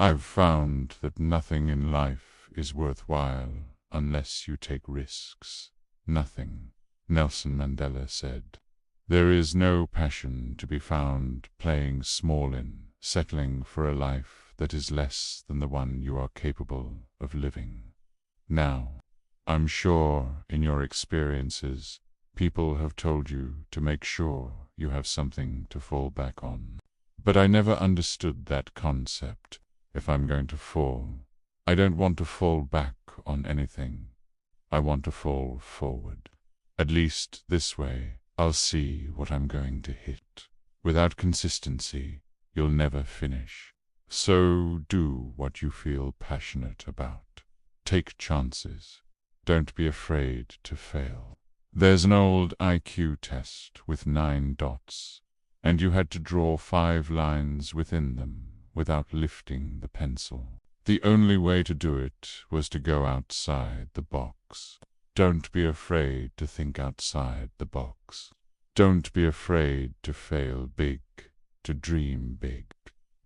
I've found that nothing in life is worthwhile unless you take risks. Nothing, Nelson Mandela said. There is no passion to be found playing small in, settling for a life that is less than the one you are capable of living. Now, I'm sure in your experiences, people have told you to make sure you have something to fall back on. But I never understood that concept. If I'm going to fall, I don't want to fall back on anything. I want to fall forward. At least this way, I'll see what I'm going to hit. Without consistency, you'll never finish. So do what you feel passionate about. Take chances. Don't be afraid to fail. There's an old IQ test with 9 dots, and you had to draw 5 lines within them without lifting the pencil. The only way to do it was to go outside the box. Don't be afraid to think outside the box. Don't be afraid to fail big, to dream big.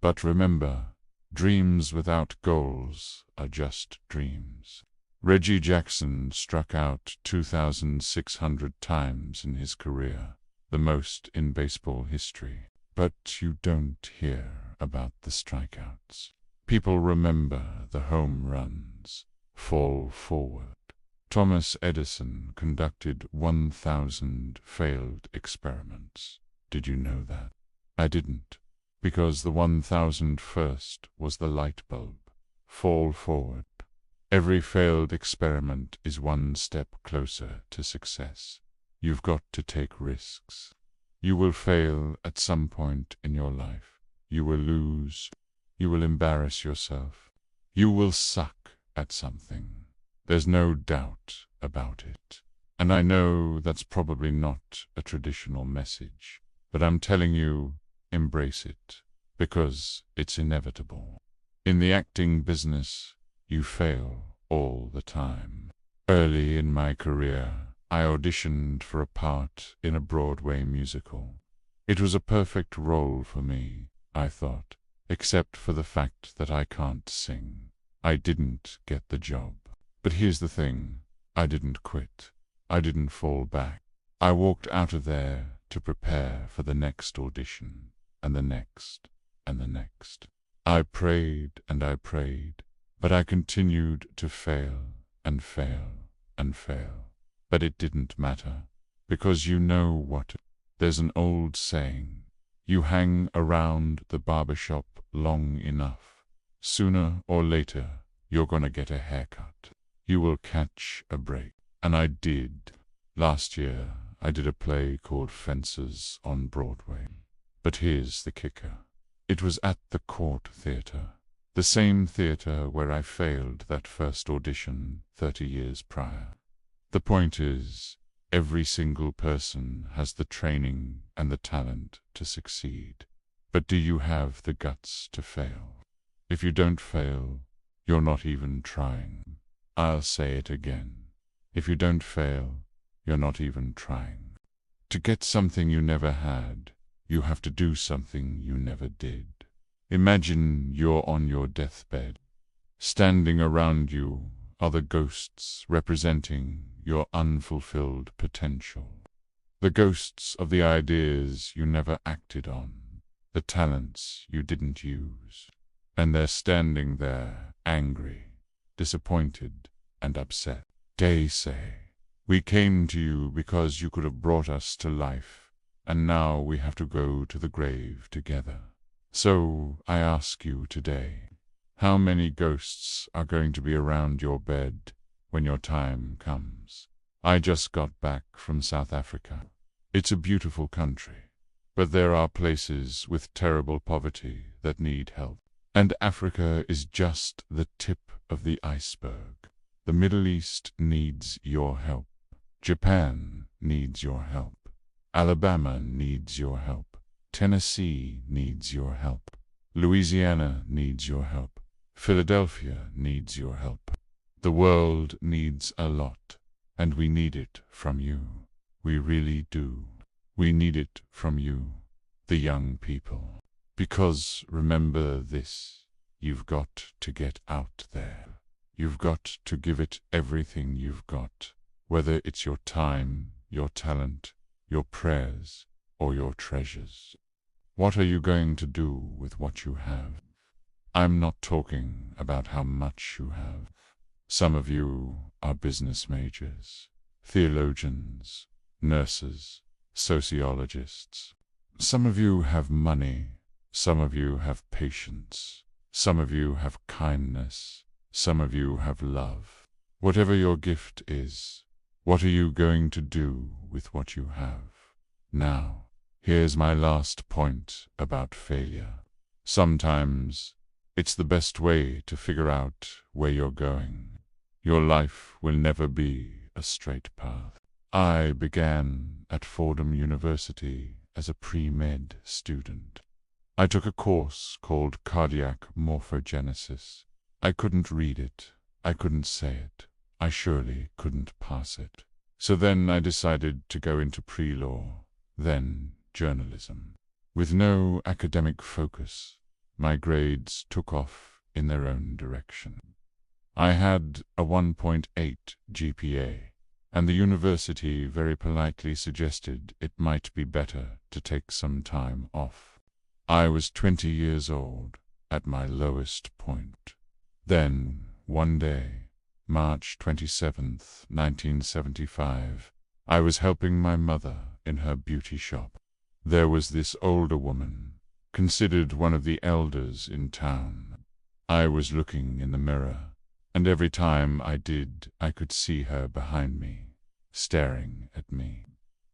But remember, dreams without goals are just dreams. Reggie Jackson struck out 2,600 times in his career, the most in baseball history. But you don't hear about the strikeouts. People remember the home runs. Fall forward. Thomas Edison conducted 1,000 failed experiments. Did you know that? I didn't, because the 1,001st was the light bulb. Fall forward. Every failed experiment is one step closer to success. You've got to take risks. You will fail at some point in your life. You will lose. You will embarrass yourself. You will suck at something. There's no doubt about it. And I know that's probably not a traditional message, but I'm telling you, embrace it, because it's inevitable. In the acting business, you fail all the time. Early in my career, I auditioned for a part in a Broadway musical. It was a perfect role for me, I thought, except for the fact that I can't sing. I didn't get the job. But here's the thing, I didn't quit. I didn't fall back. I walked out of there to prepare for the next audition, and the next, and the next. I prayed and I prayed, but I continued to fail and fail and fail. But it didn't matter, because you know what? There's an old saying, you hang around the barbershop long enough, sooner or later you're gonna get a haircut. You will catch a break. And I did. Last year, I did a play called Fences on Broadway. But here's the kicker. It was at the Court Theatre, the same theatre where I failed that first audition 30 years prior. The point is, every single person has the training and the talent to succeed. But do you have the guts to fail? If you don't fail, you're not even trying. I'll say it again. If you don't fail, you're not even trying. To get something you never had, you have to do something you never did. Imagine you're on your deathbed. Standing around you are the ghosts representing your unfulfilled potential. The ghosts of the ideas you never acted on, the talents you didn't use. And they're standing there, angry, disappointed, and upset. They say, we came to you because you could have brought us to life, and now we have to go to the grave together. So I ask you today, how many ghosts are going to be around your bed when your time comes? I just got back from South Africa. It's a beautiful country, but there are places with terrible poverty that need help. And Africa is just the tip of the iceberg. The Middle East needs your help. Japan needs your help. Alabama needs your help. Tennessee needs your help. Louisiana needs your help. Philadelphia needs your help. The world needs a lot, and we need it from you. We really do. We need it from you, the young people. Because remember this, You've got to get out there. You've got to give it everything you've got, whether it's your time, your talent, your prayers, or your treasures. What are you going to do with what you have? I'm not talking about how much you have. Some of you are business majors, theologians, nurses, sociologists. Some of you have money. Some of you have patience. Some of you have kindness. Some of you have love. Whatever your gift is, what are you going to do with what you have? Now, here's my last point about failure. Sometimes it's the best way to figure out where you're going. Your life will never be a straight path. I began at Fordham University as a pre-med student. I took a course called Cardiac Morphogenesis. I couldn't read it. I couldn't say it. I surely couldn't pass it. So then I decided to go into pre-law, then journalism. With no academic focus, my grades took off in their own direction. I had a 1.8 GPA, and the university very politely suggested it might be better to take some time off. I was 20 years old, at my lowest point. Then, one day, March 27th, 1975, I was helping my mother in her beauty shop. There was this older woman, considered one of the elders in town. I was looking in the mirror, and every time I did, I could see her behind me, staring at me.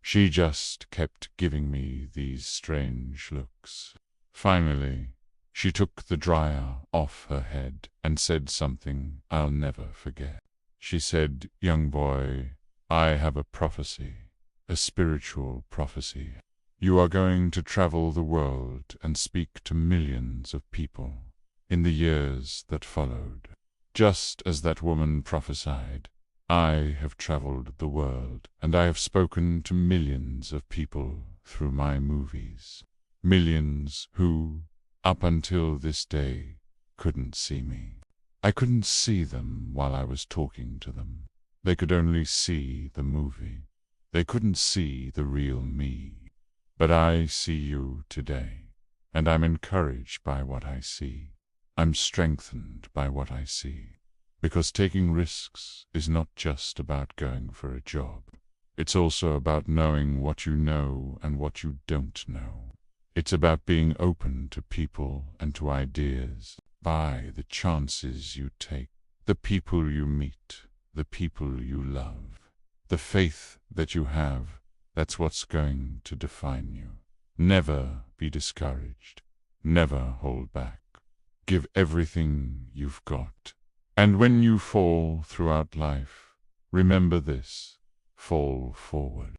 She just kept giving me these strange looks. Finally, she took the dryer off her head and said something I'll never forget. She said, "Young boy, I have a prophecy, a spiritual prophecy. You are going to travel the world and speak to millions of people in the years that followed." Just as that woman prophesied, I have traveled the world, and I have spoken to millions of people through my movies. Millions who, up until this day, couldn't see me. I couldn't see them while I was talking to them. They could only see the movie. They couldn't see the real me. But I see you today, and I'm encouraged by what I see. I'm strengthened by what I see. Because taking risks is not just about going for a job. It's also about knowing what you know and what you don't know. It's about being open to people and to ideas, by the chances you take, the people you meet, the people you love, the faith that you have. That's what's going to define you. Never be discouraged. Never hold back. Give everything you've got. And when you fall throughout life, remember this: fall forward.